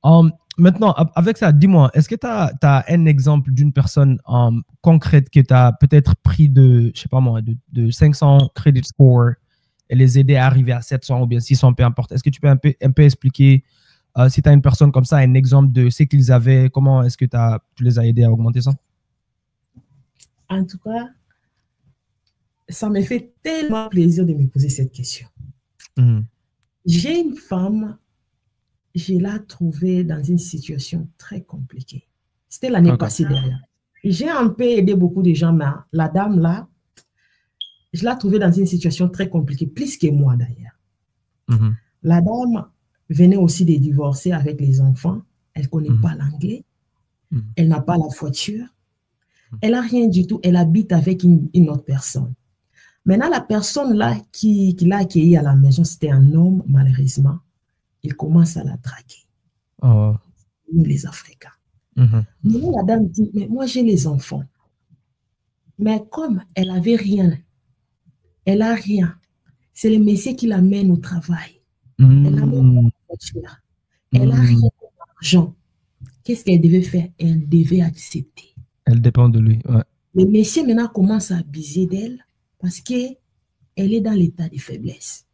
Maintenant, avec ça, dis-moi, est-ce que tu as un exemple d'une personne concrète que tu as peut-être pris de, je sais pas moi, de 500 credit score et les aider à arriver à 700 ou bien 600, peu importe. Est-ce que tu peux un peu expliquer si tu as une personne comme ça, un exemple de ce qu'ils avaient, comment est-ce que tu les as aidés à augmenter ça? En tout cas, ça me fait tellement plaisir de me poser cette question. J'ai une femme, je l'ai trouvée dans une situation très compliquée. C'était l'année passée derrière. J'ai un peu aidé beaucoup de gens, mais la dame là, je l'ai trouvée dans une situation très compliquée, plus que moi d'ailleurs. La dame venait aussi de divorcer avec les enfants. Elle ne connaît pas l'anglais. Elle n'a pas la voiture. Elle n'a rien du tout. Elle habite avec une autre personne. Maintenant, la personne là qui l'a accueillie à la maison, c'était un homme, malheureusement. Il commence à la draguer. Les Africains. Maintenant, la dame dit, mais moi, j'ai les enfants. Mais comme elle n'avait rien, elle n'a rien. C'est le monsieur qui l'amène au travail. Elle n'a même pas de voiture. Elle n'a rien d'argent. Qu'est-ce qu'elle devait faire? Elle devait accepter. Elle dépend de lui. Ouais. Le monsieur maintenant commence à abuser d'elle parce qu'elle est dans l'état de faiblesse.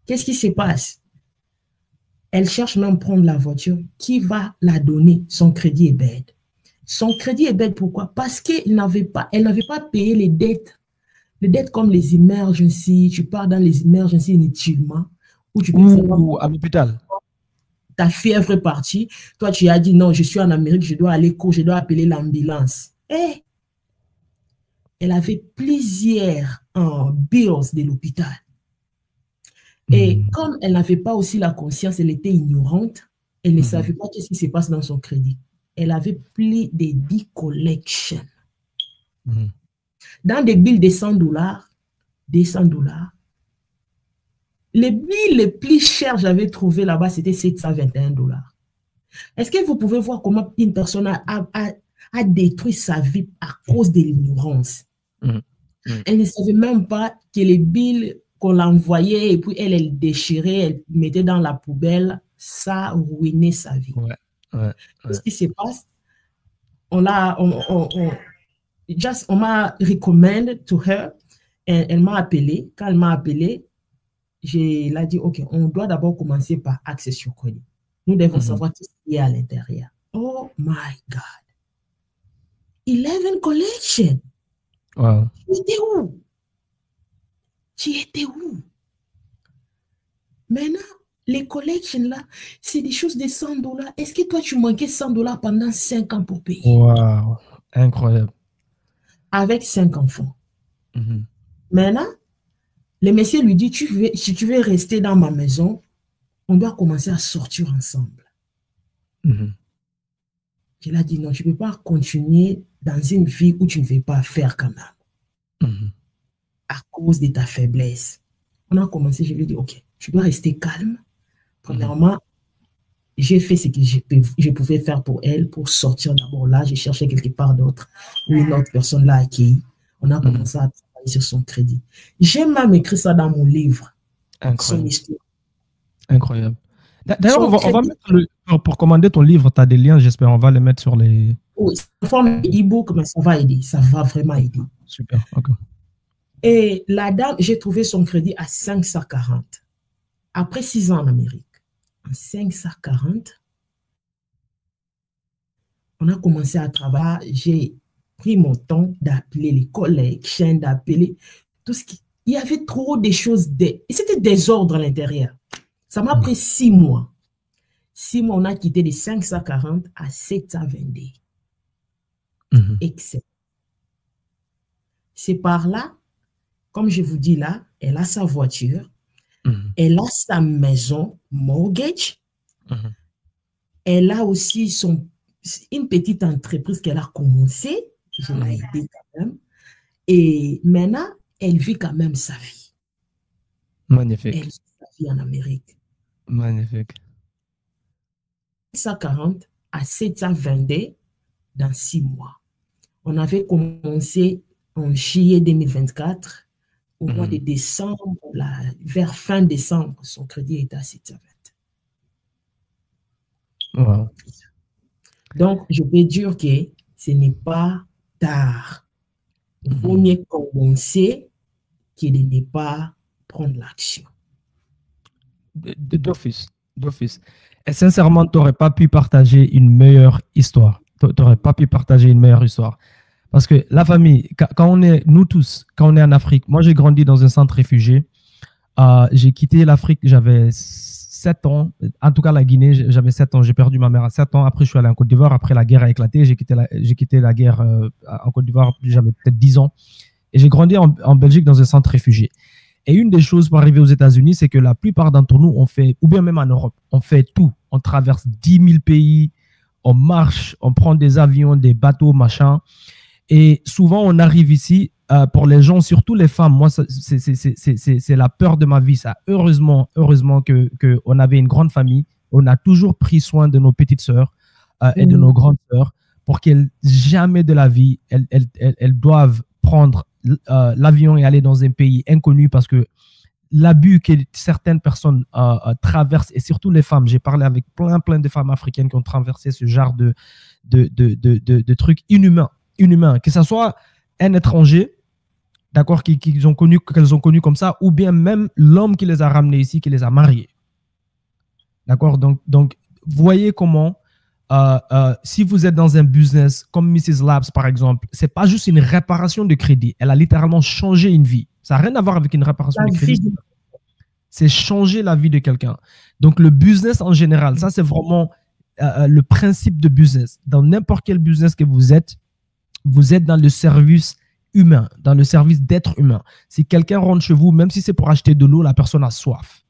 Qu'est-ce qui se passe? Elle cherche même à prendre la voiture. Qui va la donner? Son crédit est bête. Son crédit est bête, pourquoi? Parce qu'elle n'avait pas payé les dettes. Les dettes comme les emergencies, tu pars dans les emergencies inutilement. Ou à l'hôpital. Ta fièvre est partie. Toi, tu as dit non, je suis en Amérique, je dois aller court, je dois appeler l'ambulance. Elle avait plusieurs bills de l'hôpital. Et comme elle n'avait pas aussi la conscience, elle était ignorante, elle ne savait pas ce qui se passe dans son crédit. Elle avait plus de 10 collections. Dans des billes de $100, les billes les plus chères que j'avais trouvées là-bas, c'était $721. Est-ce que vous pouvez voir comment une personne a détruit sa vie à cause de l'ignorance? Elle ne savait même pas que les billes qu'on l'envoyait et puis elle déchirait, elle mettait dans la poubelle, ça ruinait sa vie. Qu'est-ce qui se passe? On m'a recommandé to her, elle m'a appelé. Quand elle m'a appelé, elle a dit, OK, on doit d'abord commencer par accès sur crédit. Nous devons savoir tout ce qui est à l'intérieur. Oh my God. 11 collections. Wow. Tu étais où? Maintenant, les collections là, c'est des choses de $100. Est-ce que toi, tu manquais $100 pendant 5 ans pour payer? Wow. Incroyable. Avec 5 enfants. Maintenant, le monsieur lui dit, si tu veux rester dans ma maison, on doit commencer à sortir ensemble. Il a dit, non, tu ne peux pas continuer dans une vie où tu ne veux pas faire quand même. À cause de ta faiblesse. On a commencé, je lui ai dit, OK, tu dois rester calme. Premièrement, j'ai fait ce que je pouvais faire pour elle, pour sortir d'abord là. J'ai cherché quelque part d'autre où une autre personne l'a accueilli. On a commencé à travailler sur son crédit. J'ai même écrit ça dans mon livre. Incroyable. Son histoire. Incroyable. D'ailleurs, on va mettre pour commander ton livre, tu as des liens, j'espère. On va les mettre sur les. Oui, c'est forme e-book, mais ça va aider. Ça va vraiment aider. Super, ok. Et la dame, j'ai trouvé son crédit à 540. Après 6 ans en Amérique, en 540, on a commencé à travailler. J'ai pris mon temps d'appeler les collègues, d'appeler tout ce qui. Il y avait trop de choses. C'était désordre à l'intérieur. Ça m'a pris 6 mois. 6 mois, on a quitté de 540 à 722. Excellent. C'est par là, comme je vous dis là, elle a sa voiture, elle a sa maison, mortgage, elle a aussi une petite entreprise qu'elle a commencée, je l'ai aidée quand même, et maintenant, elle vit quand même sa vie. Magnifique. Elle vit sa vie en Amérique. Magnifique. 540 à 722 dans 6 mois. On avait commencé en juillet 2024. Au mois de décembre, vers fin décembre, son crédit était à 720. Donc, je peux dire que ce n'est pas tard. Il vaut mieux commencer que de ne pas prendre l'action. D'office. Et sincèrement, tu n'aurais pas pu partager une meilleure histoire. Tu n'aurais pas pu partager une meilleure histoire. Parce que la famille, quand on est, nous tous, quand on est en Afrique, moi j'ai grandi dans un centre réfugié. J'ai quitté l'Afrique, j'avais 7 ans. En tout cas, la Guinée, j'avais 7 ans. J'ai perdu ma mère à 7 ans. Après, je suis allé en Côte d'Ivoire. Après, la guerre a éclaté. J'ai quitté la guerre en Côte d'Ivoire. J'avais peut-être 10 ans. Et j'ai grandi en Belgique dans un centre réfugié. Et une des choses pour arriver aux États-Unis, c'est que la plupart d'entre nous, on fait, ou bien même en Europe, on fait tout. On traverse 10 000 pays, on marche, on prend des avions, des bateaux, machin. Et souvent, on arrive ici, pour les gens, surtout les femmes, moi, c'est la peur de ma vie, ça. Heureusement qu'on avait une grande famille. On a toujours pris soin de nos petites sœurs et de nos grandes sœurs pour qu'elles, jamais de la vie, elles doivent prendre l'avion et aller dans un pays inconnu, parce que l'abus que certaines personnes traversent, et surtout les femmes, j'ai parlé avec plein de femmes africaines qui ont traversé ce genre de trucs inhumains, que ce soit un étranger, d'accord, qu'elles ont connu comme ça, ou bien même l'homme qui les a ramenés ici, qui les a mariés. D'accord, donc voyez comment si vous êtes dans un business comme Mrs. Labs, par exemple, c'est pas juste une réparation de crédit. Elle a littéralement changé une vie. Ça n'a rien à voir avec une réparation de crédit. C'est changer la vie de quelqu'un. Donc, le business en général, ça, c'est vraiment le principe de business. Dans n'importe quel business que vous êtes dans le service humain, dans le service d'être humain. Si quelqu'un rentre chez vous, même si c'est pour acheter de l'eau, la personne a soif.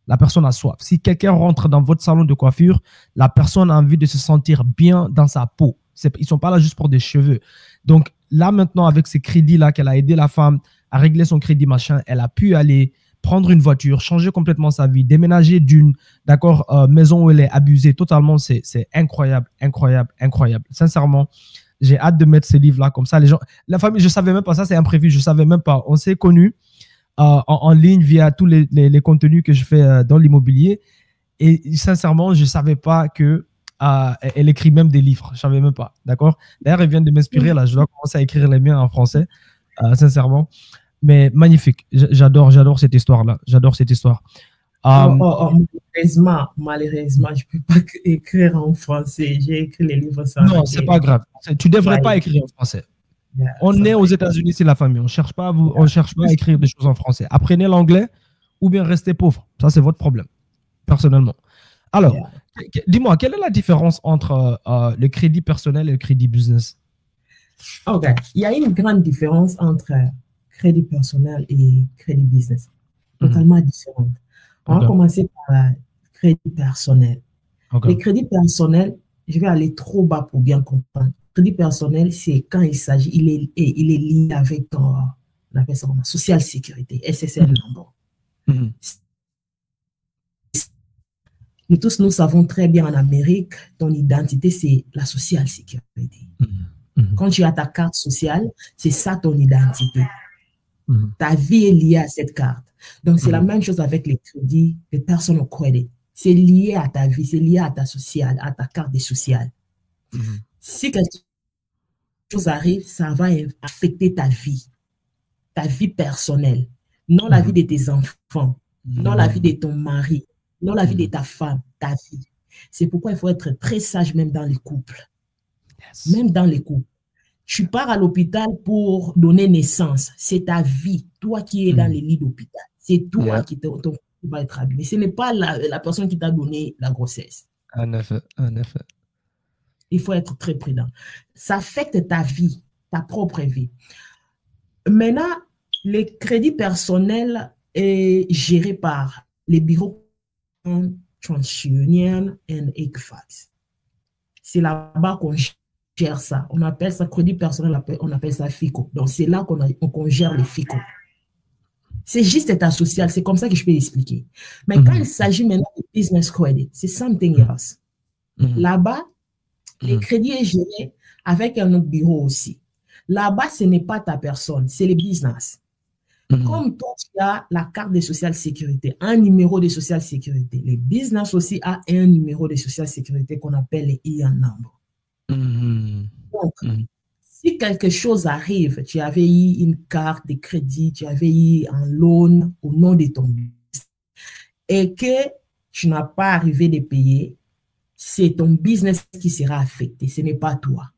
La personne a soif. Si quelqu'un rentre dans votre salon de coiffure, la personne a envie de se sentir bien dans sa peau. Ils ne sont pas là juste pour des cheveux. Donc là, maintenant, avec ces crédits-là, qu'elle a aidé la femme à régler son crédit, machin, elle a pu aller prendre une voiture, changer complètement sa vie, déménager d'une maison où elle est abusée totalement. C'est incroyable. Sincèrement, j'ai hâte de mettre ces livres-là comme ça. Les gens, la famille, je ne savais même pas, ça c'est imprévu, je ne savais même pas. On s'est connus en ligne via tous les contenus que je fais dans l'immobilier. Et sincèrement, je ne savais pas qu'elle écrit même des livres. Je ne savais même pas. D'accord? D'ailleurs, elle vient de m'inspirer. Là, je dois commencer à écrire les miens en français, sincèrement. Mais magnifique. J'adore cette histoire-là. J'adore cette histoire. Malheureusement, je ne peux pas écrire en français. J'ai écrit les livres sans. Non, ce n'est pas grave. Tu ne devrais pas écrire en français. Yeah, on est aux États-Unis, c'est la famille. On ne cherche pas à écrire des choses en français. Apprenez l'anglais ou bien restez pauvre. Ça, c'est votre problème, personnellement. Alors, dis-moi, quelle est la différence entre le crédit personnel et le crédit business? OK. Il y a une grande différence entre crédit personnel et crédit business. Totalement différente. On va commencer par le crédit personnel. Le crédit personnel, je vais aller trop bas pour bien comprendre. Crédit personnel, c'est quand il s'agit, il est lié avec ton, on appelle ça comment, social sécurité, SSL number. Nous tous, nous savons très bien en Amérique, ton identité, c'est la social sécurité. Quand tu as ta carte sociale, c'est ça ton identité. Ta vie est liée à cette carte. Donc, c'est la même chose avec les crédits, les personal credit. C'est lié à ta vie, c'est lié à ta sociale, à ta carte sociale. Si quelque chose arrive, ça va affecter ta vie personnelle, non la vie de tes enfants, non la vie de ton mari, non la vie de ta femme, ta vie. C'est pourquoi il faut être très sage même dans les couples. Même dans les couples. Tu pars à l'hôpital pour donner naissance. C'est ta vie, toi qui es dans les lits d'hôpital. C'est toi qui va être abîmé. Ce n'est pas la personne qui t'a donné la grossesse. En effet. Il faut être très prudent. Ça affecte ta vie, ta propre vie. Maintenant, le crédit personnel est géré par les bureaux TransUnion et Equifax. C'est là-bas qu'on gère ça. On appelle ça crédit personnel, on appelle ça FICO. Donc, c'est là qu'on gère les FICO. C'est juste état social, c'est comme ça que je peux expliquer. Mais quand il s'agit maintenant de business credit, c'est something else. Là-bas, le crédit est géré avec un autre bureau aussi. Là-bas, ce n'est pas ta personne, c'est le business. Comme toi, tu as la carte de social sécurité, un numéro de social sécurité. Le business aussi a un numéro de social sécurité qu'on appelle le IAN number. Donc, si quelque chose arrive, tu avais eu une carte de crédit, tu avais eu un loan au nom de ton business et que tu n'as pas arrivé de payer, c'est ton business qui sera affecté, ce n'est pas toi.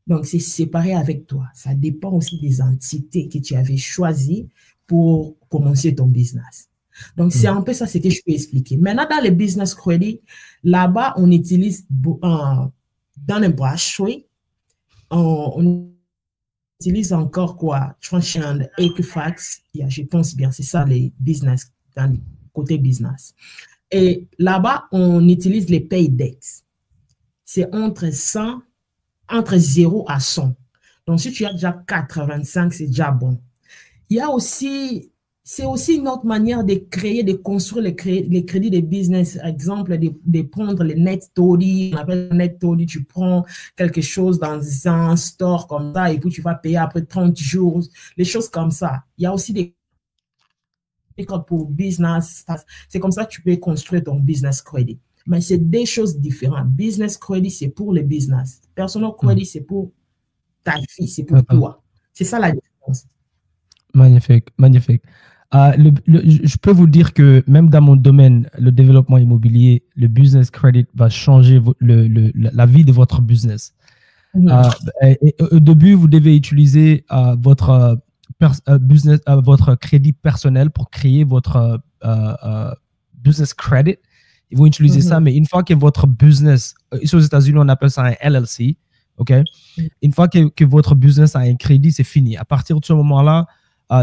Donc, c'est séparé avec toi. Ça dépend aussi des entités que tu avais choisies pour commencer ton business. Donc, c'est un peu ça ce que je peux expliquer. Maintenant, dans le business credit, là-bas, on utilise dans le brasserie, on utilise encore quoi? Transient, Equifax, je pense bien, c'est ça les business, dans le côté business. Et là-bas, on utilise les paydex. C'est entre 0 à 100. Donc, si tu as déjà 85, c'est déjà bon. Il y a aussi, c'est aussi une autre manière de créer, de construire les crédits de business. Par exemple, de prendre les net tolly. On appelle net tolly. Tu prends quelque chose dans un store comme ça et puis tu vas payer après 30 jours. Les choses comme ça. Il y a aussi des pour business. C'est comme ça que tu peux construire ton business credit. Mais c'est des choses différentes. Business credit, c'est pour le business. Personal credit, c'est pour ta vie, c'est pour toi. C'est ça la différence. Magnifique, magnifique. Je peux vous dire que même dans mon domaine, le développement immobilier, le business credit va changer la vie de votre business. Au début, vous devez utiliser votre crédit personnel pour créer votre business credit. Ils vont utiliser ça, mais une fois que votre business, ici aux États-Unis, on appelle ça un LLC, OK? Une fois que votre business a un crédit, c'est fini. À partir de ce moment-là,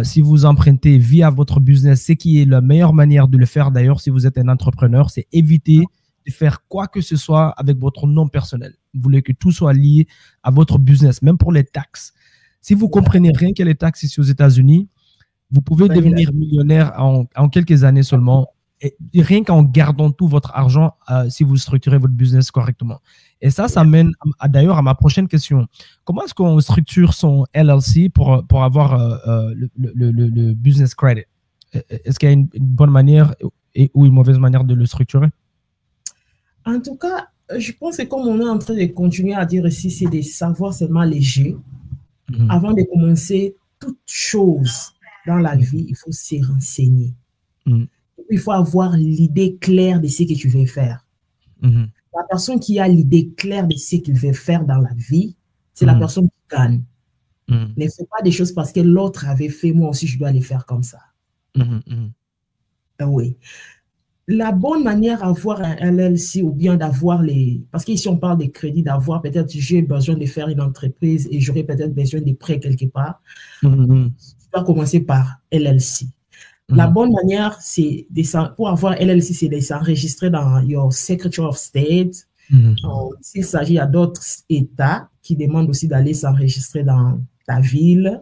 si vous empruntez via votre business, ce qui est la meilleure manière de le faire, d'ailleurs, si vous êtes un entrepreneur, c'est éviter de faire quoi que ce soit avec votre nom personnel. Vous voulez que tout soit lié à votre business, même pour les taxes. Si vous comprenez rien que les taxes ici aux États-Unis, vous pouvez devenir millionnaire en quelques années seulement, et rien qu'en gardant tout votre argent si vous structurez votre business correctement. Et ça mène d'ailleurs à ma prochaine question. Comment est-ce qu'on structure son LLC pour avoir le business credit? Est-ce qu'il y a une bonne manière ou une mauvaise manière de le structurer? En tout cas, je pense que comme on est en train de continuer à dire ici, c'est de savoir seulement léger. Avant de commencer toute chose dans la vie, il faut se renseigner. Il faut avoir l'idée claire de ce que tu veux faire. La personne qui a l'idée claire de ce qu'il veut faire dans la vie, c'est la personne qui gagne. Ne fais pas des choses parce que l'autre avait fait, moi aussi je dois les faire comme ça. Oui. La bonne manière d'avoir un LLC ou bien d'avoir parce qu'ici on parle de crédit, d'avoir peut-être j'ai besoin de faire une entreprise et j'aurai peut-être besoin de prêts quelque part. Tu dois commencer par LLC. La bonne manière, c'est pour avoir LLC, c'est de s'enregistrer dans your Secretary of State. S'il s'agit d'autres États qui demandent aussi d'aller s'enregistrer dans ta ville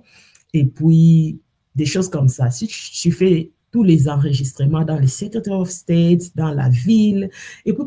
et puis des choses comme ça. Si tu fais tous les enregistrements dans le Secretary of State, dans la ville, et puis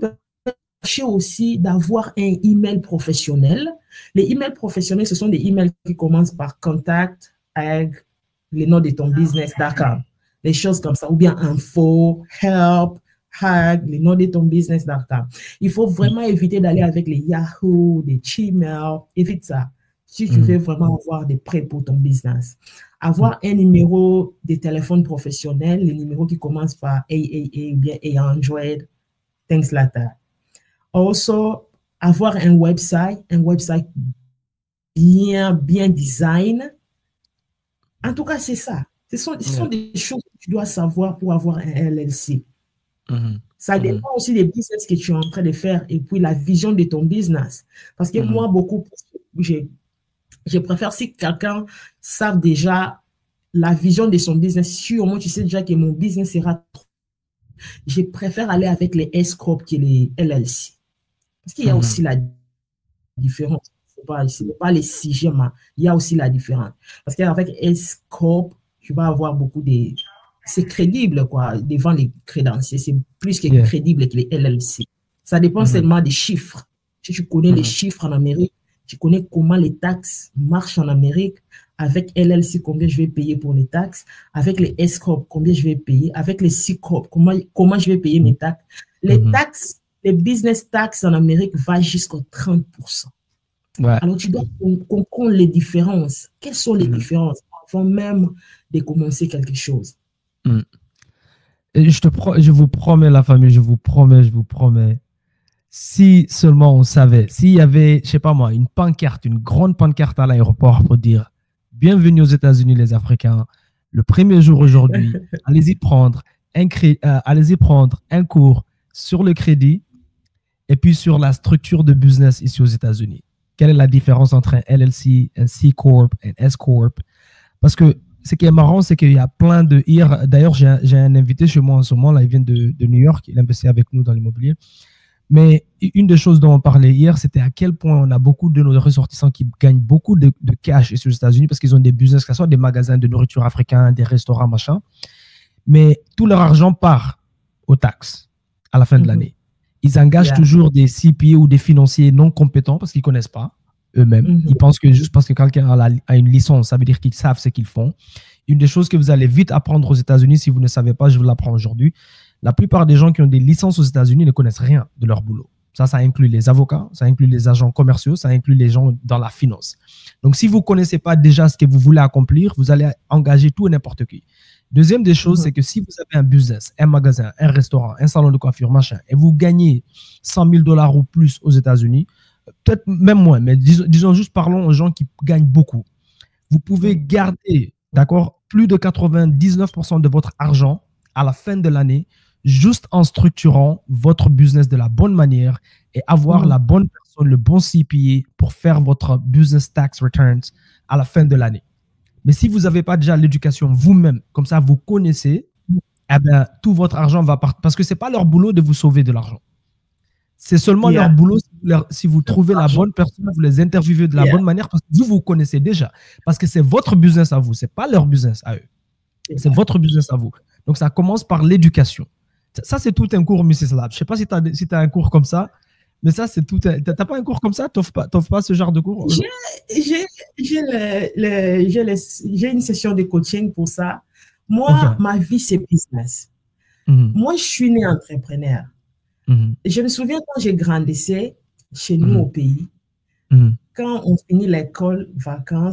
chercher aussi d'avoir un email professionnel. Les emails professionnels, ce sont des emails qui commencent par contact avec le nom de ton business.com. Des choses comme ça, ou bien info, help, hag, le nom de ton business.com. Il faut vraiment éviter d'aller avec les Yahoo, les Gmail, évite ça. Si tu veux vraiment avoir des prêts pour ton business. Avoir un numéro de téléphone professionnel, les numéros qui commencent par AAA ou bien Android, things like that. Also, avoir un website bien design. En tout cas, c'est ça. Ce sont des choses que tu dois savoir pour avoir un LLC. Ça dépend aussi des business que tu es en train de faire et puis la vision de ton business. Parce que moi, je préfère si quelqu'un sait déjà la vision de son business. Si au moins tu sais déjà que mon business sera trop, je préfère aller avec les S-Corp que les LLC. Parce qu'il y a aussi la différence. Ce n'est pas les CGM, il y a aussi la différence. Parce qu'avec S-Corp, tu vas avoir beaucoup de... C'est crédible, quoi, devant les crédenciers. C'est plus que crédible que les LLC. Ça dépend seulement des chiffres. Si tu connais les chiffres en Amérique, tu connais comment les taxes marchent en Amérique. Avec LLC, combien je vais payer pour les taxes. Avec les S-Corp, combien je vais payer. Avec les C-Corp, comment je vais payer mes taxes. Les taxes, les business tax en Amérique va jusqu'à 30%. Ouais. Alors, tu dois comprendre les différences. Quelles sont les différences avant même de commencer quelque chose? Et je vous promets, la famille, je vous promets, si seulement on savait, s'il y avait, je sais pas moi, une pancarte, une grande pancarte à l'aéroport pour dire bienvenue aux États-Unis, les Africains, le premier jour aujourd'hui, allez-y prendre un cours sur le crédit et puis sur la structure de business ici aux États-Unis. Quelle est la différence entre un LLC, un C Corp, un S Corp? Parce que ce qui est marrant, c'est qu'il y a plein de... D'ailleurs, j'ai un invité chez moi en ce moment, là, il vient de New York, il investit avec nous dans l'immobilier. Mais une des choses dont on parlait hier, c'était à quel point on a beaucoup de nos ressortissants qui gagnent beaucoup de cash ici aux États-Unis parce qu'ils ont des business, que ce soit des magasins de nourriture africains, des restaurants, machin. Mais tout leur argent part aux taxes à la fin de l'année. Ils engagent toujours des CPA ou des financiers non compétents parce qu'ils ne connaissent pas eux-mêmes. Ils pensent que juste parce que quelqu'un a une licence, ça veut dire qu'ils savent ce qu'ils font. Une des choses que vous allez vite apprendre aux États-Unis, si vous ne savez pas, je vous l'apprends aujourd'hui. La plupart des gens qui ont des licences aux États-Unis ne connaissent rien de leur boulot. Ça inclut les avocats, ça inclut les agents commerciaux, ça inclut les gens dans la finance. Donc, si vous ne connaissez pas déjà ce que vous voulez accomplir, vous allez engager tout et n'importe qui. Deuxième des choses, c'est que si vous avez un business, un magasin, un restaurant, un salon de coiffure, machin, et vous gagnez 100 000 $ ou plus aux États-Unis, peut-être même moins, mais disons juste parlons aux gens qui gagnent beaucoup. Vous pouvez garder, d'accord, plus de 99% de votre argent à la fin de l'année, juste en structurant votre business de la bonne manière et avoir la bonne personne, le bon CPA pour faire votre business tax returns à la fin de l'année. Mais si vous n'avez pas déjà l'éducation vous-même, comme ça vous connaissez, eh bien, tout votre argent va partir. Parce que ce n'est pas leur boulot de vous sauver de l'argent. C'est seulement leur boulot si vous trouvez la bonne personne, vous les interviewez de la bonne manière parce que vous connaissez déjà. Parce que c'est votre business à vous, ce n'est pas leur business à eux. C'est votre business à vous. Donc, ça commence par l'éducation. Ça, c'est tout un cours, Mrs. Lab. Je ne sais pas si tu as un cours comme ça, mais ça, c'est tout. Tu n'as pas un cours comme ça? Tu n'offres pas ce genre de cours? J'ai une session de coaching pour ça. Moi, ma vie, c'est business. Moi, je suis né entrepreneur. Je me souviens quand j'ai grandissé chez nous au pays, quand on finit l'école,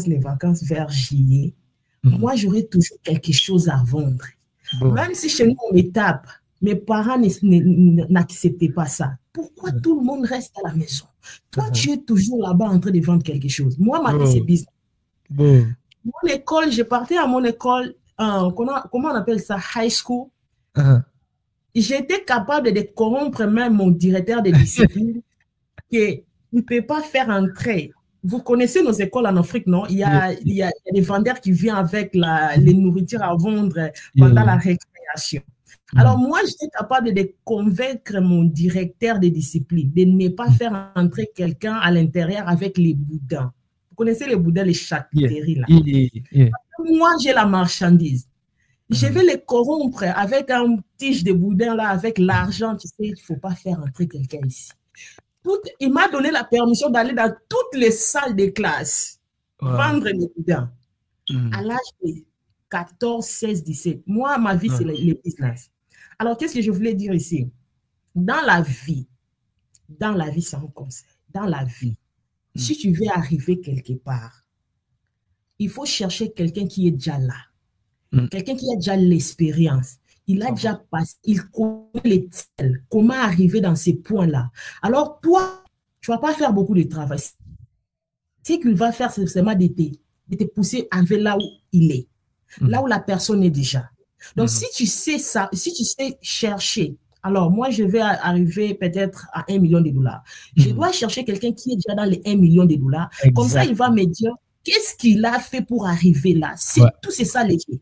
les vacances vers juillet, moi, j'aurais toujours quelque chose à vendre. Même si chez nous, on me tape, mes parents n'acceptaient pas ça. Pourquoi tout le monde reste à la maison? Toi, tu es toujours là-bas en train de vendre quelque chose. Moi, ma vie, c'est business. Mon école, je partais à mon école, comment on appelle ça, high school. J'étais capable de corrompre même mon directeur de discipline qu'il ne peut pas faire entrer. Vous connaissez nos écoles en Afrique, non? Il y a des vendeurs qui viennent avec les nourritures à vendre pendant la récréation. Alors moi, j'étais capable de convaincre mon directeur de discipline de ne pas faire entrer quelqu'un à l'intérieur avec les boudins. Vous connaissez les boudins, les charcuteries là? Moi, j'ai la marchandise. Je vais les corrompre avec un tige de boudin là, avec l'argent. Tu sais, il ne faut pas faire entrer quelqu'un ici. Il m'a donné la permission d'aller dans toutes les salles de classe, vendre les boudins. À l'âge de 14, 16, 17. Moi, ma vie, c'est le business. Alors, qu'est-ce que je voulais dire ici? Dans la vie, c'est un conseil. Dans la vie, si tu veux arriver quelque part, il faut chercher quelqu'un qui est déjà là. Quelqu'un qui a déjà l'expérience. Il a déjà passé, il connaît les tels, comment arriver dans ces points-là. Alors, toi, tu ne vas pas faire beaucoup de travail. Ce qu'il va faire, c'est seulement de te pousser vers là où il est, là où la personne est déjà. Donc, si tu sais ça, si tu sais chercher, alors moi, je vais arriver peut-être à 1 million de $. Je dois chercher quelqu'un qui est déjà dans les 1 million de $. Comme ça, il va me dire, qu'est-ce qu'il a fait pour arriver là? Tout c'est ça, les gens.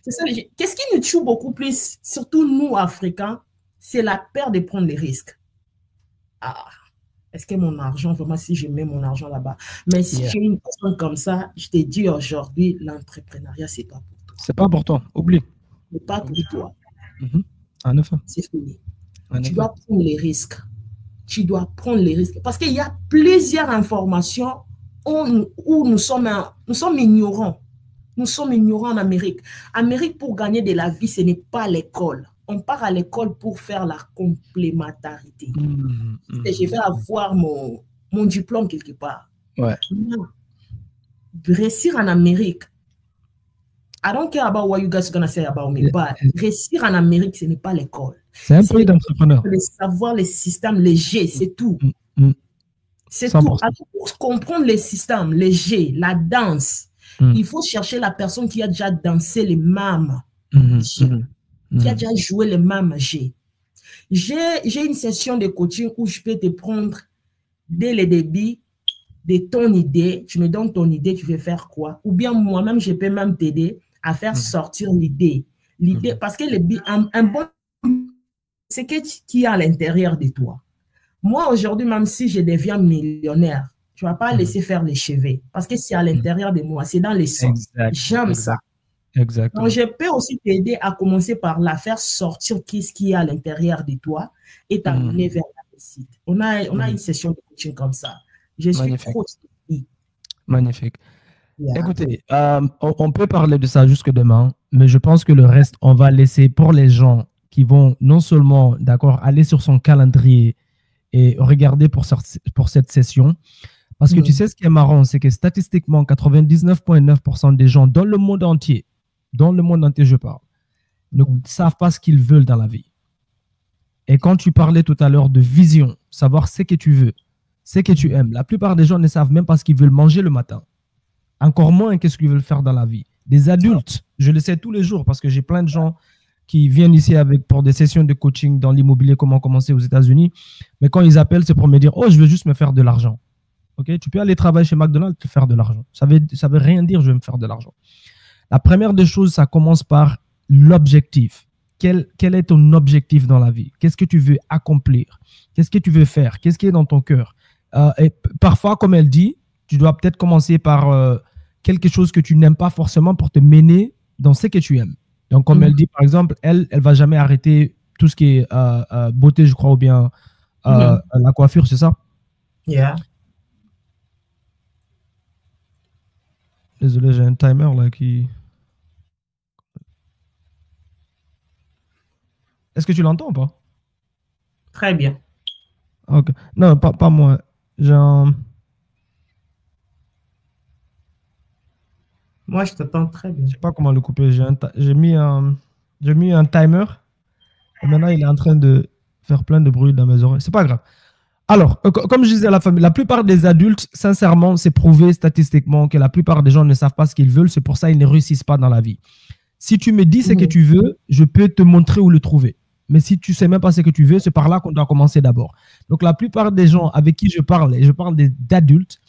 C'est ça, qu'est-ce qui nous tue beaucoup plus, surtout nous, Africains, c'est la peur de prendre les risques. Est-ce que mon argent, vraiment, si je mets mon argent là-bas, mais si j'ai une personne comme ça, je te dis aujourd'hui, l'entrepreneuriat, c'est pas pour toi. C'est pas important, oublie. C'est pas pour toi. En effet. C'est fini. Tu dois prendre les risques. Tu dois prendre les risques. Parce qu'il y a plusieurs informations où nous sommes ignorants. Nous sommes ignorants en Amérique. Amérique, pour gagner de la vie, ce n'est pas l'école. on part à l'école pour faire la complémentarité. Je vais avoir mon diplôme quelque part. Ouais. Non. Réussir en Amérique, I don't care about what you guys are going to say about me, but réussir en Amérique, ce n'est pas l'école. C'est un pays d'entrepreneurs. Savoir les systèmes, les G, c'est tout. C'est tout. Alors, pour comprendre les systèmes, les G, la danse, il faut chercher la personne qui a déjà dansé les mêmes G, qui a déjà joué les mêmes G. J'ai une session de coaching où je peux te prendre dès le début de ton idée, tu me donnes ton idée, tu veux faire quoi? Ou bien moi-même, je peux même t'aider à faire sortir l'idée. L'idée, parce que un bon, c'est qui est à l'intérieur de toi. Moi, aujourd'hui, même si je deviens millionnaire, tu ne vas pas laisser faire les cheveux parce que c'est à l'intérieur de moi, c'est dans les sens. J'aime ça. Exactement. Donc, je peux aussi t'aider à commencer par la faire sortir qu'est-ce qui est à l'intérieur de toi et t'amener vers la réussite. On a une session de coaching comme ça. Je suis trop satisfait. Magnifique. Yeah. Écoutez, on peut parler de ça jusque demain, mais je pense que le reste, on va laisser pour les gens qui vont non seulement, d'accord, aller sur son calendrier et regarder pour cette session. Parce que tu sais, ce qui est marrant, c'est que statistiquement, 99,9% des gens dans le monde entier, je parle, ne savent pas ce qu'ils veulent dans la vie. Et quand tu parlais tout à l'heure de vision, savoir ce que tu veux, ce que tu aimes, la plupart des gens ne savent même pas ce qu'ils veulent manger le matin. Encore moins qu'est-ce qu'ils veulent faire dans la vie. Des adultes, je le sais tous les jours parce que j'ai plein de gens qui viennent ici pour des sessions de coaching dans l'immobilier, comment commencer aux États-Unis. Mais quand ils appellent, c'est pour me dire « Oh, je veux juste me faire de l'argent. » Okay? Tu peux aller travailler chez McDonald's et te faire de l'argent. Ça veut rien dire « je vais me faire de l'argent ». La première des choses, ça commence par l'objectif. Quel est ton objectif dans la vie? Qu'est-ce que tu veux accomplir? Qu'est-ce que tu veux faire? Qu'est-ce qui est dans ton cœur? Et parfois, comme elle dit, tu dois peut-être commencer par quelque chose que tu n'aimes pas forcément pour te mener dans ce que tu aimes. Donc, comme elle dit, par exemple, elle ne va jamais arrêter tout ce qui est beauté, je crois, ou bien la coiffure, c'est ça? Yeah. Désolé, j'ai un timer là qui... Est-ce que tu l'entends ou pas? Très bien. Ok. Non, pas moi. Moi, je t'entends très bien. Je ne sais pas comment le couper. J'ai mis un timer. Et maintenant, il est en train de faire plein de bruit dans mes oreilles. C'est pas grave. Alors, comme je disais à la famille, la plupart des adultes, sincèrement, c'est prouvé statistiquement que la plupart des gens ne savent pas ce qu'ils veulent. C'est pour ça qu'ils ne réussissent pas dans la vie. Si tu me dis ce que tu veux, je peux te montrer où le trouver. Mais si tu ne sais même pas ce que tu veux, c'est par là qu'on doit commencer d'abord. Donc, la plupart des gens avec qui je parle, et je parle d'adultes,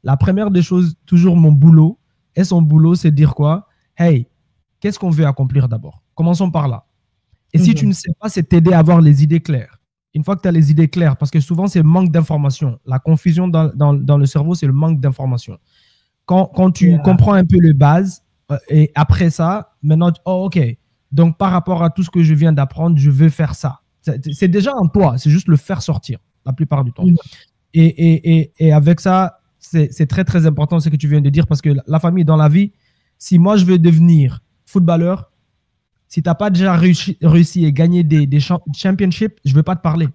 la première des choses, toujours mon boulot, et son boulot, c'est de dire quoi? Hey, qu'est-ce qu'on veut accomplir d'abord? Commençons par là. Et si tu ne sais pas, c'est t'aider à avoir les idées claires. Une fois que tu as les idées claires, parce que souvent, c'est le manque d'information. La confusion dans le cerveau, c'est le manque d'information. Quand tu comprends un peu les bases, et après ça, maintenant, oh, OK. Donc, par rapport à tout ce que je viens d'apprendre, je veux faire ça. C'est déjà en toi, c'est juste le faire sortir la plupart du temps. Et avec ça, c'est très, très important ce que tu viens de dire parce que la famille, dans la vie, si moi, je veux devenir footballeur, si tu n'as pas déjà réussi et gagné des championships, je ne veux pas te parler.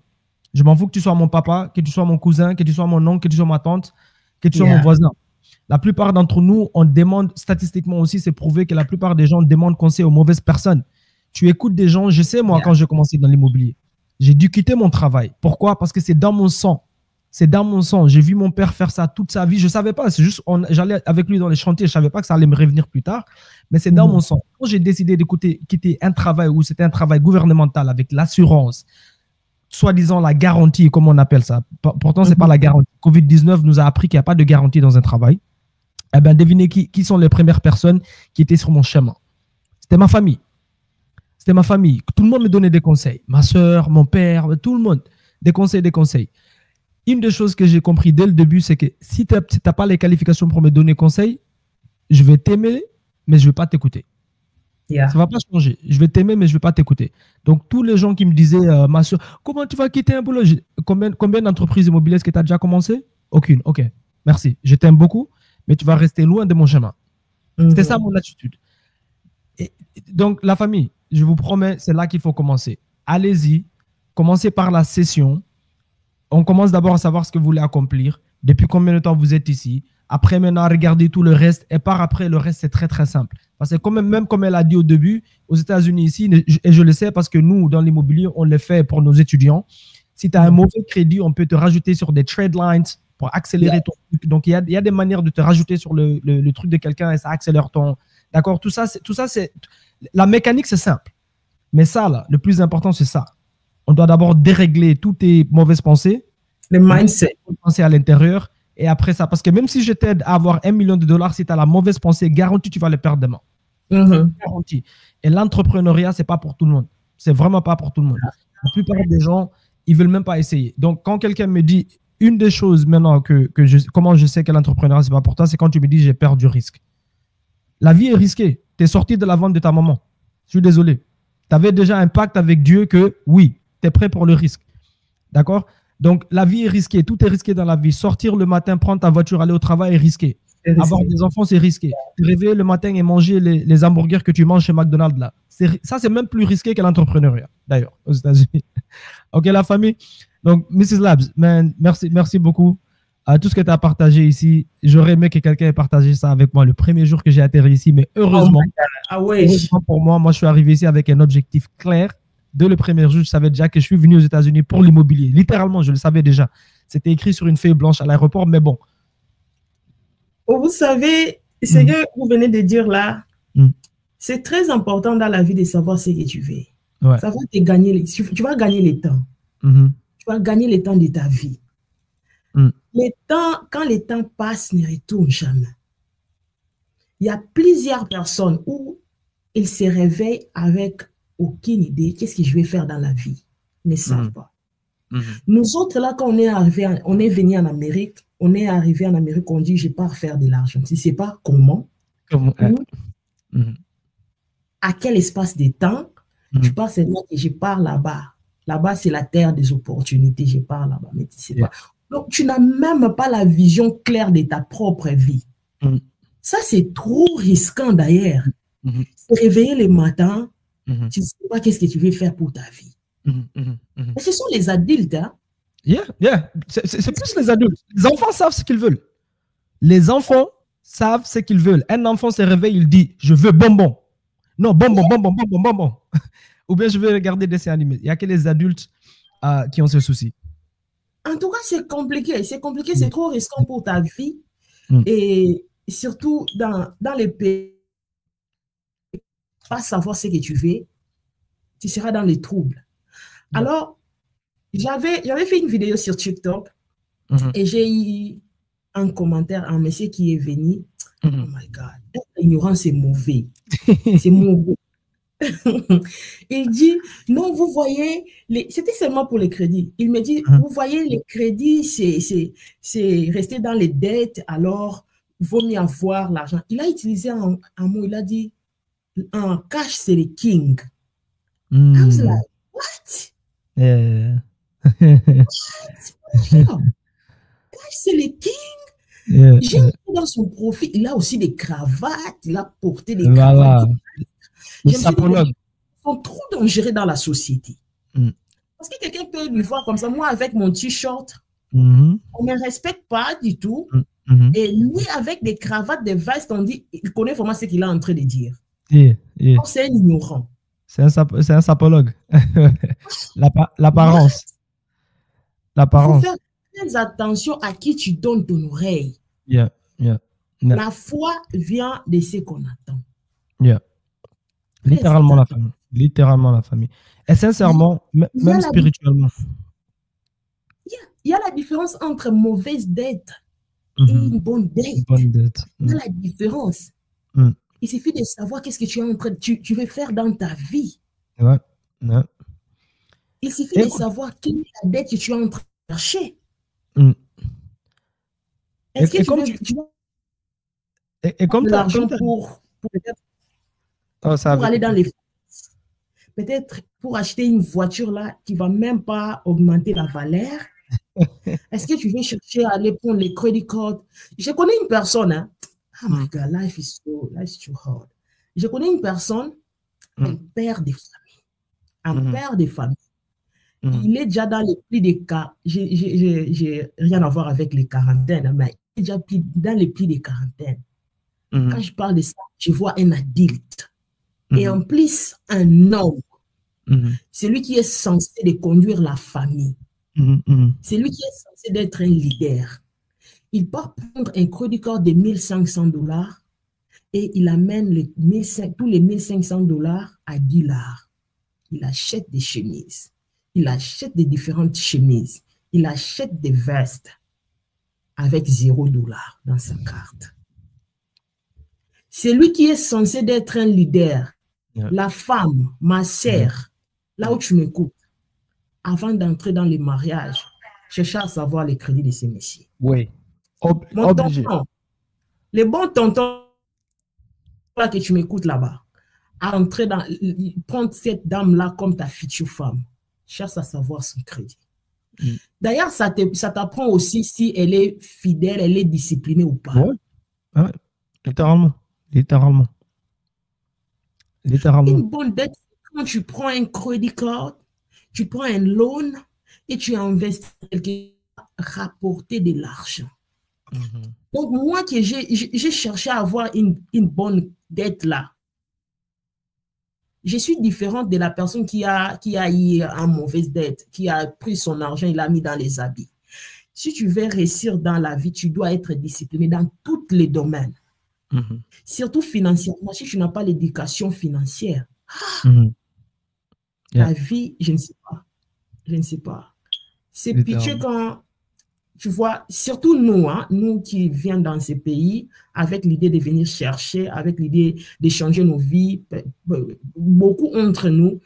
Je m'en fous que tu sois mon papa, que tu sois mon cousin, que tu sois mon oncle, que tu sois ma tante, que tu sois mon voisin. La plupart d'entre nous, on demande, statistiquement aussi, c'est prouvé que la plupart des gens demandent conseil aux mauvaises personnes. Tu écoutes des gens, je sais moi, quand j'ai commencé dans l'immobilier, j'ai dû quitter mon travail. Pourquoi? Parce que c'est dans mon sang. C'est dans mon sang. J'ai vu mon père faire ça toute sa vie. Je ne savais pas. C'est juste, j'allais avec lui dans les chantiers. Je ne savais pas que ça allait me revenir plus tard. Mais c'est dans mon sang. Quand j'ai décidé de quitter un travail où c'était un travail gouvernemental avec l'assurance, soi-disant la garantie, comme on appelle ça. Pourtant, ce n'est pas la garantie. Covid-19 nous a appris qu'il n'y a pas de garantie dans un travail. Eh bien, devinez qui sont les premières personnes qui étaient sur mon chemin. C'était ma famille. C'était ma famille. Tout le monde me donnait des conseils. Ma soeur, mon père, tout le monde. Des conseils. Une des choses que j'ai compris dès le début, c'est que si tu n'as pas les qualifications pour me donner conseil, je vais t'aimer, mais je ne vais pas t'écouter. Ça ne va pas changer. Je vais t'aimer, mais je ne vais pas t'écouter. Donc, tous les gens qui me disaient, ma soeur, comment tu vas quitter un boulot? Combien d'entreprises immobilières est-ce que tu as déjà commencé? Aucune. OK. Merci. Je t'aime beaucoup, mais tu vas rester loin de mon chemin. C'était ça mon attitude. Et donc, la famille, je vous promets, c'est là qu'il faut commencer. Allez-y, commencez par la session. On commence d'abord à savoir ce que vous voulez accomplir, depuis combien de temps vous êtes ici. Après, maintenant, regardez tout le reste. Et par après, le reste, c'est très, très simple. Parce que même comme elle a dit au début, aux États-Unis ici, et je le sais parce que nous, dans l'immobilier, on le fait pour nos étudiants. Si tu as un mauvais crédit, on peut te rajouter sur des trade lines pour accélérer ton truc. Donc, il y a des manières de te rajouter sur le truc de quelqu'un et ça accélère ton... D'accord? Tout ça, c'est... La mécanique, c'est simple. Mais ça, là, le plus important, c'est ça. On doit d'abord dérégler toutes tes mauvaises pensées. Le mindset. Penser à l'intérieur. Et après ça, parce que même si je t'aide à avoir $1 million, si tu as la mauvaise pensée, garantie, tu vas le perdre demain. Garantie. Et l'entrepreneuriat, ce n'est pas pour tout le monde. C'est vraiment pas pour tout le monde. La plupart des gens, ils ne veulent même pas essayer. Donc, quand quelqu'un me dit une des choses maintenant comment je sais que l'entrepreneuriat, ce n'est pas pour toi, c'est quand tu me dis j'ai peur du risque. La vie est risquée. Tu es sorti de la vente de ta maman. Je suis désolé. Tu avais déjà un pacte avec Dieu que oui, tu es prêt pour le risque. D'accord? Donc, la vie est risquée. Tout est risqué dans la vie. Sortir le matin, prendre ta voiture, aller au travail est risqué. Avoir des enfants, c'est risqué. Te réveiller le matin et manger les hamburgers que tu manges chez McDonald's, là. Ça, c'est même plus risqué que l'entrepreneuriat, d'ailleurs, aux États-Unis. OK, la famille. Donc, Mrs. Labs, man, merci beaucoup à tout ce que tu as partagé ici. J'aurais aimé que quelqu'un ait partagé ça avec moi le premier jour que j'ai atterri ici, mais heureusement, heureusement pour moi, je suis arrivé ici avec un objectif clair. Dès le premier jour, je savais déjà que je suis venu aux États-Unis pour l'immobilier. Littéralement, je le savais déjà. C'était écrit sur une feuille blanche à l'aéroport, mais bon. Vous savez, ce que vous venez de dire là, c'est très important dans la vie de savoir ce que tu veux. Ouais. Ça va te gagner, tu vas gagner le temps. Tu vas gagner le temps de ta vie. Le temps, quand le temps passe, ne retourne jamais. Il y a plusieurs personnes où ils se réveillent avec aucune idée, qu'est-ce que je vais faire dans la vie? Ils ne savent pas. Nous autres, là, quand on est venu en Amérique, on dit, je pars faire de l'argent. Tu ne sais pas comment, à quel espace de temps, je pars seulement que je pars là-bas. Là-bas, c'est la terre des opportunités, je pars là-bas, mais tu ne sais pas. Donc, tu n'as même pas la vision claire de ta propre vie. Ça, c'est trop risquant d'ailleurs. Se réveiller le matin, tu ne sais pas qu'est-ce que tu veux faire pour ta vie. Et ce sont les adultes. Hein? C'est plus les adultes. Les enfants savent ce qu'ils veulent. Les enfants savent ce qu'ils veulent. Un enfant se réveille, il dit, je veux bonbon. Non, bonbon, bonbon, bonbon, bonbon. Ou bien je veux regarder des dessins animés. Il n'y a que les adultes qui ont ce souci. En tout cas, c'est compliqué. C'est compliqué, c'est trop risquant pour ta vie. Et surtout dans les pays, pas savoir ce que tu veux, tu seras dans les troubles. Alors, j'avais fait une vidéo sur TikTok et j'ai eu un commentaire, un monsieur qui est venu. Oh my God, l'ignorance est mauvais. C'est mauvais. Il dit, non, vous voyez, c'était seulement pour les crédits. Il me dit, vous voyez, les crédits, c'est rester dans les dettes, alors il vaut mieux avoir l'argent. Il a utilisé un mot, il a dit, un cash, c'est le king. I was like, what? Cash, c'est le king. J'ai vu dans son profil, il a aussi des cravates, il a porté des cravates. Ils sont trop dangereux dans la société. Parce que quelqu'un peut lui voir comme ça. Moi, avec mon t-shirt, on ne me respecte pas du tout. Et lui, avec des cravates, des vestes, on dit, il connaît vraiment ce qu'il est en train de dire. C'est un ignorant. C'est un sapologue. L'apparence. Il faut faire très attention à qui tu donnes ton oreille. La foi vient de ce qu'on attend. Littéralement la famille. Littéralement la famille. Et sincèrement, même spirituellement. Il y a la différence entre mauvaise dette et une bonne dette. Il y a la différence. Il suffit de savoir qu'est-ce que tu veux faire dans ta vie. Il suffit de savoir quelle est la dette que tu es en train de chercher. Est-ce que tu veux comme de l'argent pour aller dans les... Peut-être pour acheter une voiture là qui ne va même pas augmenter la valeur. Est-ce que tu veux chercher à aller prendre les credit cards? Je connais une personne, hein? Oh my God, life is too hard. Je connais une personne, un père de famille. Un père de famille. Il est déjà dans les plis des cas. J'ai rien à voir avec les quarantaines, mais il est déjà dans les plis des quarantaines. Quand je parle de ça, je vois un adulte. Et en plus, un homme. C'est lui qui est censé de conduire la famille. C'est lui qui est censé d'être un leader. Il part prendre un crédit card de $1 500 et il amène tous les $1 500 à $10. Il achète des chemises. Il achète des différentes chemises. Il achète des vestes avec $0 dans sa carte. C'est lui qui est censé d'être un leader. La femme, ma sœur, là où tu m'écoutes, avant d'entrer dans les mariages, cherche à savoir les crédits de ces messieurs. Oui. Mon tonton, les bons tontons que tu m'écoutes là-bas, à entrer dans, prendre cette dame-là comme ta future femme, cherche à savoir son crédit. D'ailleurs, ça t'apprend aussi si elle est fidèle, elle est disciplinée ou pas. Oui, ouais. Littéralement. Littéralement. Une bonne dette, quand tu prends un crédit card, tu prends un loan et tu investis quelque chose à rapporter de l'argent. Donc, moi, j'ai cherché à avoir une bonne dette là. Je suis différente de la personne qui a eu une mauvaise dette, qui a pris son argent, il l'a mis dans les habits. Si tu veux réussir dans la vie, tu dois être discipliné dans tous les domaines. Surtout financièrement, si tu n'as pas l'éducation financière, la vie, je ne sais pas. Je ne sais pas. C'est pitié quand, tu vois, surtout nous, hein, nous qui venons dans ces pays, avec l'idée de venir chercher, avec l'idée d'échanger nos vies, beaucoup d'entre nous,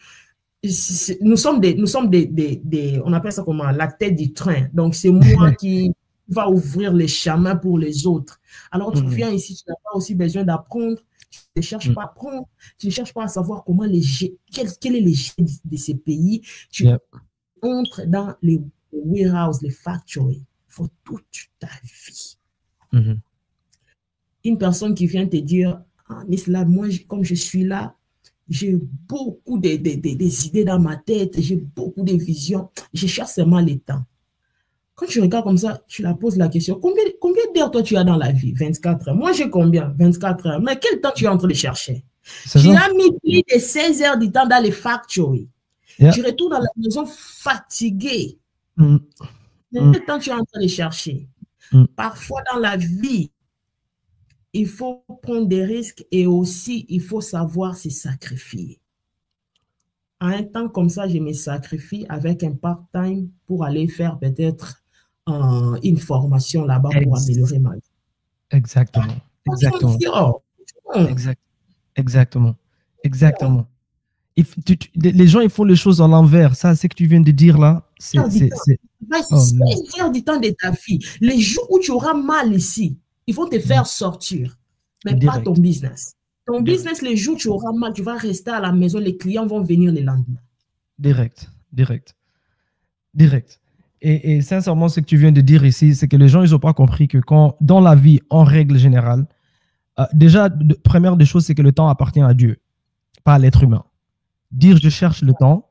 nous sommes des, on appelle ça comment, la tête du train. Donc, c'est moi qui va ouvrir les chemins pour les autres. Alors, tu viens ici, tu n'as pas aussi besoin d'apprendre, tu ne cherches pas à apprendre, tu ne cherches pas à savoir comment quel est le jeu de ces pays. Tu entres dans les warehouses, les factories, pour toute ta vie. Une personne qui vient te dire, ah, mais là, moi, comme je suis là, j'ai beaucoup des idées dans ma tête, j'ai beaucoup de visions, je cherche seulement le temps. Quand tu regardes comme ça, tu la poses la question, combien d'heures toi tu as dans la vie? 24 heures. Moi, j'ai combien? 24 heures. Mais quel temps tu es en train de chercher? Tu as mis plus de 16 heures du temps dans les factories. Tu retournes à la maison fatigué. Quel temps tu es en train de chercher? Parfois dans la vie, il faut prendre des risques et aussi il faut savoir se sacrifier. À un temps comme ça, je me sacrifie avec un part-time pour aller faire peut-être une formation là-bas pour améliorer ma vie. Exactement. Exactement. Exactement. Les gens, ils font les choses à l'envers. Ça, c'est ce que tu viens de dire là. C'est 16 heures du temps de ta vie. Les jours où tu auras mal ici, ils vont te faire sortir, mais pas ton business. Ton business, les jours où tu auras mal, tu vas rester à la maison, les clients vont venir le lendemain. Direct. Et sincèrement, ce que tu viens de dire ici, c'est que les gens, ils n'ont pas compris que quand, dans la vie, en règle générale, déjà, première des choses, c'est que le temps appartient à Dieu, pas à l'être humain. Dire je cherche le temps,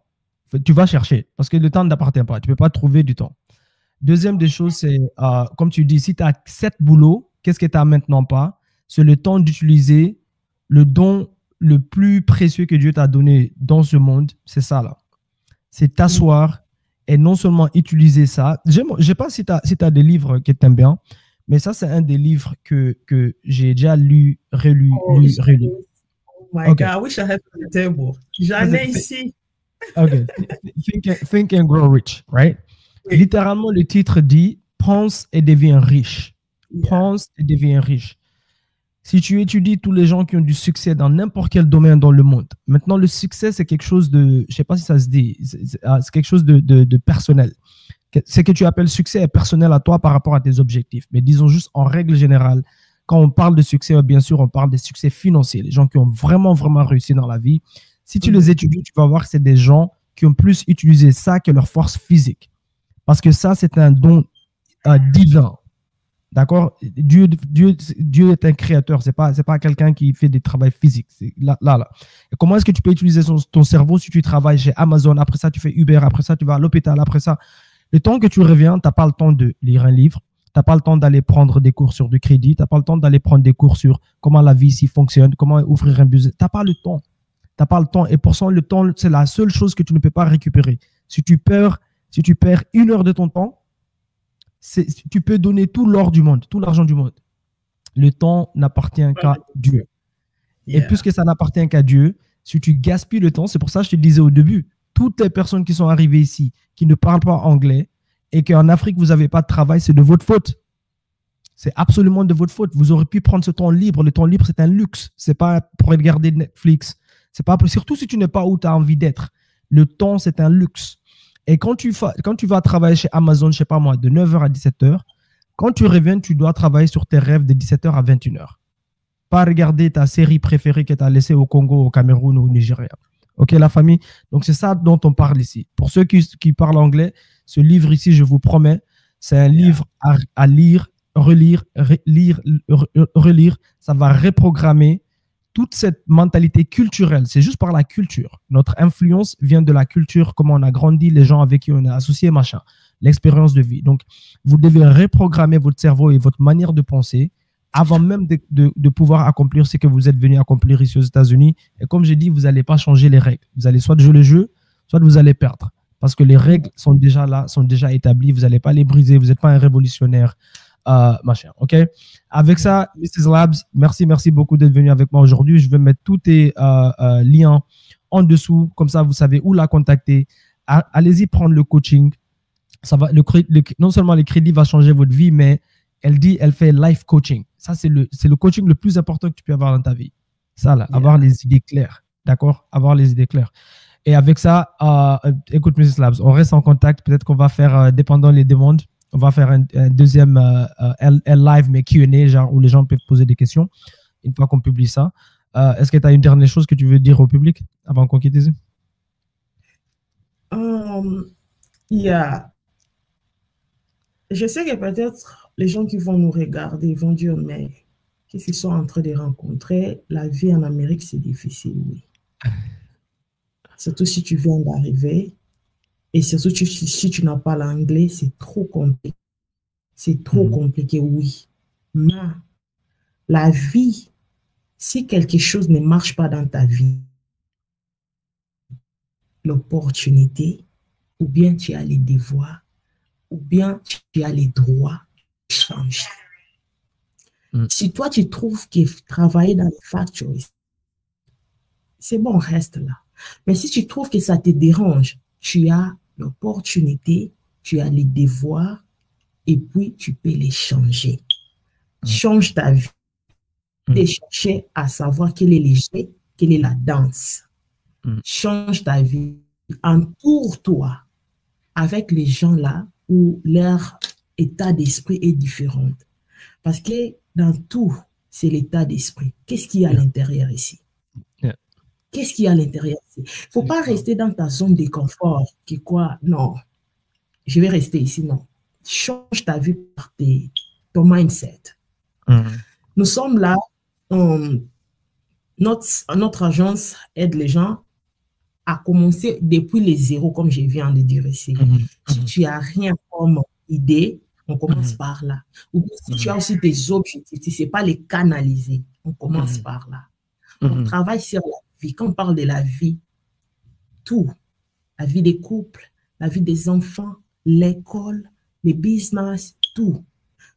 tu vas chercher, parce que le temps ne t'appartient pas. Tu ne peux pas trouver du temps. Deuxième des choses, c'est, comme tu dis, si tu as 7 boulots, qu'est-ce que tu n'as maintenant pas? C'est le temps d'utiliser le don le plus précieux que Dieu t'a donné dans ce monde. C'est ça, là. C'est t'asseoir et non seulement utiliser ça. Je ne sais pas si tu as des livres que tu aimes bien, mais ça, c'est un des livres que j'ai déjà lu, relu. Oh my God, I wish I had on the table. J'en ai ici. OK. Think and Grow Rich, right? Oui. Littéralement, le titre dit « Pense et deviens riche ». Pense et deviens riche. Si tu étudies tous les gens qui ont du succès dans n'importe quel domaine dans le monde, maintenant, le succès, c'est quelque chose de, je ne sais pas si ça se dit, c'est quelque chose de personnel. Ce que tu appelles succès est personnel à toi par rapport à tes objectifs. Mais disons juste en règle générale, quand on parle de succès, bien sûr, on parle des succès financiers, les gens qui ont vraiment, vraiment réussi dans la vie. Si tu les étudies, tu vas voir que c'est des gens qui ont plus utilisé ça que leur force physique. Parce que ça, c'est un don divin. D'accord? Dieu est un créateur, c'est pas quelqu'un qui fait des travaux physiques. Là. Et comment est-ce que tu peux utiliser ton cerveau si tu travailles chez Amazon, après ça tu fais Uber, après ça tu vas à l'hôpital, après ça, le temps que tu reviens, tu n'as pas le temps de lire un livre, tu n'as pas le temps d'aller prendre des cours sur du crédit, tu n'as pas le temps d'aller prendre des cours sur comment la vie ici fonctionne, comment ouvrir un business. Tu n'as pas le temps. Tu n'as pas le temps. Et pour ça, le temps, c'est la seule chose que tu ne peux pas récupérer. Si tu perds 1 heure de ton temps, tu peux donner tout l'or du monde, tout l'argent du monde. Le temps n'appartient qu'à Dieu. Yeah. Et puisque ça n'appartient qu'à Dieu, si tu gaspilles le temps, c'est pour ça que je te disais au début, toutes les personnes qui sont arrivées ici, qui ne parlent pas anglais, et qu'en Afrique, vous n'avez pas de travail, c'est de votre faute. C'est absolument de votre faute. Vous aurez pu prendre ce temps libre. Le temps libre, c'est un luxe. Ce n'est pas pour regarder Netflix. C'est pas, surtout si tu n'es pas où tu as envie d'être. Le temps, c'est un luxe. Et quand tu vas travailler chez Amazon, je ne sais pas moi, de 9h à 17h, quand tu reviens, tu dois travailler sur tes rêves de 17h à 21h. Pas regarder ta série préférée que tu as laissée au Congo, au Cameroun ou au Nigeria. OK, la famille? Donc, c'est ça dont on parle ici. Pour ceux qui parlent anglais, ce livre ici, je vous promets, c'est un livre à lire, relire. Ça va reprogrammer toute cette mentalité culturelle. C'est juste par la culture. Notre influence vient de la culture, comment on a grandi, les gens avec qui on est associé, machin, l'expérience de vie. Donc, vous devez reprogrammer votre cerveau et votre manière de penser avant même de pouvoir accomplir ce que vous êtes venu accomplir ici aux États-Unis. Et comme j'ai dit, vous n'allez pas changer les règles. Vous allez soit jouer le jeu, soit vous allez perdre. Parce que les règles sont déjà là, sont déjà établies. Vous n'allez pas les briser. Vous n'êtes pas un révolutionnaire. Machin, OK? Avec ça, Mrs. Labs, merci beaucoup d'être venu avec moi aujourd'hui. Je vais mettre tous tes liens en dessous. Comme ça, vous savez où la contacter. Allez-y prendre le coaching. Ça va, non seulement les crédits vont changer votre vie, mais elle fait life coaching. Ça, c'est le coaching le plus important que tu peux avoir dans ta vie. Ça, là, avoir les idées claires. D'accord? Avoir les idées claires. Et avec ça, écoute, Mrs. Labs, on reste en contact. Peut-être qu'on va faire, dépendant les demandes, on va faire un deuxième live, mais Q&A, genre où les gens peuvent poser des questions une fois qu'on publie ça. Est-ce que tu as une dernière chose que tu veux dire au public avant qu'on quitte ici? Je sais que peut-être les gens qui vont nous regarder vont dire, mais qu'est-ce qu'ils sont en train de rencontrer? La vie en Amérique, c'est difficile, oui. Surtout si tu viens d'arriver. Et surtout, si tu n'as pas l'anglais, c'est trop compliqué. C'est trop compliqué, oui. Mais la vie, si quelque chose ne marche pas dans ta vie, l'opportunité, ou bien tu as les devoirs, ou bien tu as les droits de changer. Si toi, tu trouves que travailler dans les factories, c'est bon, reste là. Mais si tu trouves que ça te dérange, tu as l'opportunité, tu as les devoirs, et puis tu peux les changer. Change ta vie. Et chercher à savoir quel est le jeu, quelle est la danse. Change ta vie. Entoure-toi avec les gens là où leur état d'esprit est différent. Parce que dans tout, c'est l'état d'esprit. Qu'est-ce qu'il y a à l'intérieur ici? Qu'est-ce qu'il y a à l'intérieur ici? Il ne faut pas rester dans ta zone de confort. Qui quoi? Non. Je vais rester ici. Non. Change ta vie par ton mindset. Nous sommes là. Notre agence aide les gens à commencer depuis les zéros, comme je viens de dire ici. Si tu n'as rien comme idée, on commence par là. Ou bien si tu as aussi des objectifs, tu ne sais pas les canaliser, on commence par là. On travaille sur la vie. Quand on parle de la vie, tout, la vie des couples, la vie des enfants, l'école, les business, tout.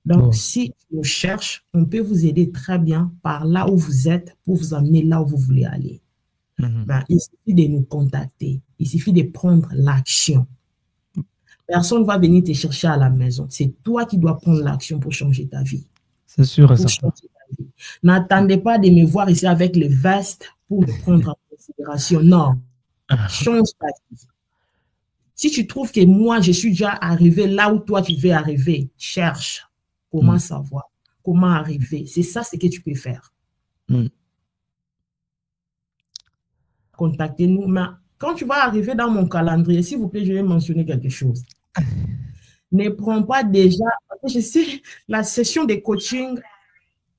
Donc, si on cherche, on peut vous aider très bien par là où vous êtes pour vous amener là où vous voulez aller. Ben, il suffit de nous contacter. Il suffit de prendre l'action. Personne ne va venir te chercher à la maison. C'est toi qui dois prendre l'action pour changer ta vie. C'est sûr et certain. N'attendez pas de me voir ici avec le veste pour me prendre en considération. Non. Change ta vie. Si tu trouves que moi, je suis déjà arrivé là où toi, tu veux arriver, cherche. Comment savoir? Comment arriver? C'est ça ce que tu peux faire. Contactez-nous. Mais quand tu vas arriver dans mon calendrier, s'il vous plaît, je vais mentionner quelque chose. ne prends pas déjà, je sais, la session de coaching,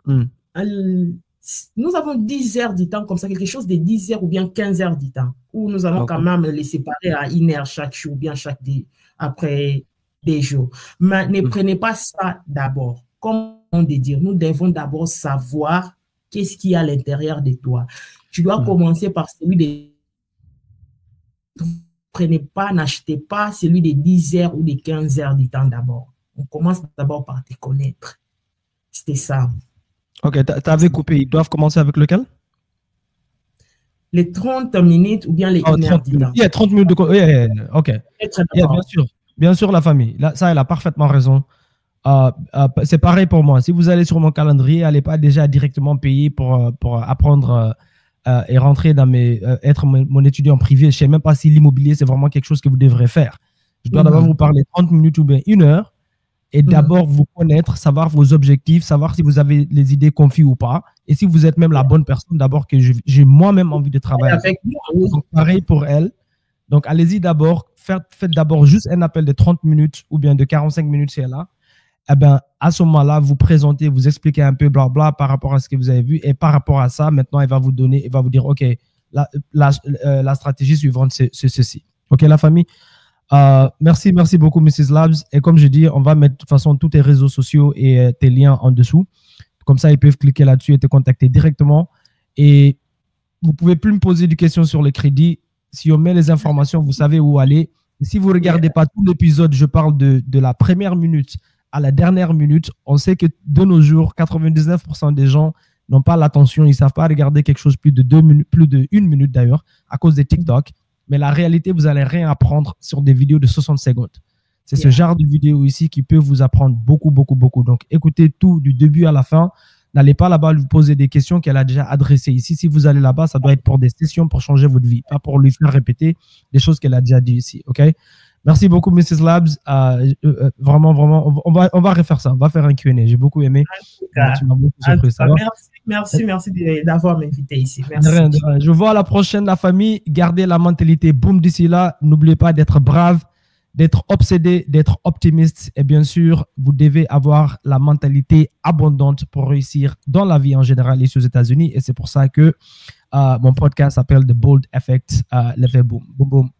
nous avons 10 heures du temps, comme ça, quelque chose de 10 heures ou bien 15 heures du temps, où nous allons quand même les séparer à 1 heure chaque jour, ou bien après des jours. Mais ne prenez pas ça d'abord. Comme on dit dire, nous devons d'abord savoir qu'est-ce qu'il y a à l'intérieur de toi. Tu dois commencer par celui de... Prenez pas, n'achetez pas celui de 10 heures ou de 15 heures du temps d'abord. On commence d'abord par te connaître. C'était ça. Ok, tu avais coupé. Ils doivent commencer avec lequel? Les 30 minutes ou bien les 1 heure du temps. Il y a 30 minutes de... ok. Bien sûr, la famille. Là, ça, elle a parfaitement raison. C'est pareil pour moi. Si vous allez sur mon calendrier, n'allez pas déjà directement payer pour apprendre et rentrer dans être mon étudiant privé. Je ne sais même pas si l'immobilier, c'est vraiment quelque chose que vous devrez faire. Je dois d'abord vous parler 30 minutes ou bien 1 heure et d'abord vous connaître, savoir vos objectifs, savoir si vous avez les idées confises ou pas et si vous êtes même la bonne personne d'abord que j'ai moi-même envie de travailler avec. Donc, pareil pour elle. Donc, allez-y d'abord. Faites d'abord juste un appel de 30 minutes ou bien de 45 minutes si elle a. Eh ben, à ce moment-là, vous présentez, vous expliquez un peu blabla par rapport à ce que vous avez vu. Et par rapport à ça, maintenant, il va vous dire, OK, la stratégie suivante, c'est ceci. OK, la famille? Merci beaucoup, Mrs. Labs. Et comme je dis, on va mettre de toute façon tous tes réseaux sociaux et tes liens en dessous. Comme ça, ils peuvent cliquer là-dessus et te contacter directement. Et vous pouvez plus me poser des questions sur le crédit. Si on met les informations, vous savez où aller. Et si vous ne regardez pas tout l'épisode, je parle de la première minute à la dernière minute. On sait que de nos jours, 99% des gens n'ont pas l'attention. Ils ne savent pas regarder quelque chose plus de 2 minutes, plus de 1 minute d'ailleurs, à cause des TikTok. Mais la réalité, vous n'allez rien apprendre sur des vidéos de 60 secondes. C'est ce genre de vidéo ici qui peut vous apprendre beaucoup. Donc, écoutez tout du début à la fin. N'allez pas là-bas lui poser des questions qu'elle a déjà adressées ici. Si vous allez là-bas, ça doit être pour des sessions pour changer votre vie, pas pour lui faire répéter des choses qu'elle a déjà dit ici. OK? Merci beaucoup, Mrs. Labs. Vraiment, on va refaire ça. On va faire un Q&A. J'ai beaucoup aimé. Tu m'as beaucoup surpris. Merci d'avoir m'invité ici. Merci. De rien. Je vous vois à la prochaine, la famille. Gardez la mentalité boom d'ici là. N'oubliez pas d'être brave, d'être obsédé, d'être optimiste. Et bien sûr, vous devez avoir la mentalité abondante pour réussir dans la vie en général ici aux États-Unis. Et c'est pour ça que mon podcast s'appelle The Bold Effect, l'effet boom. Boom, boom.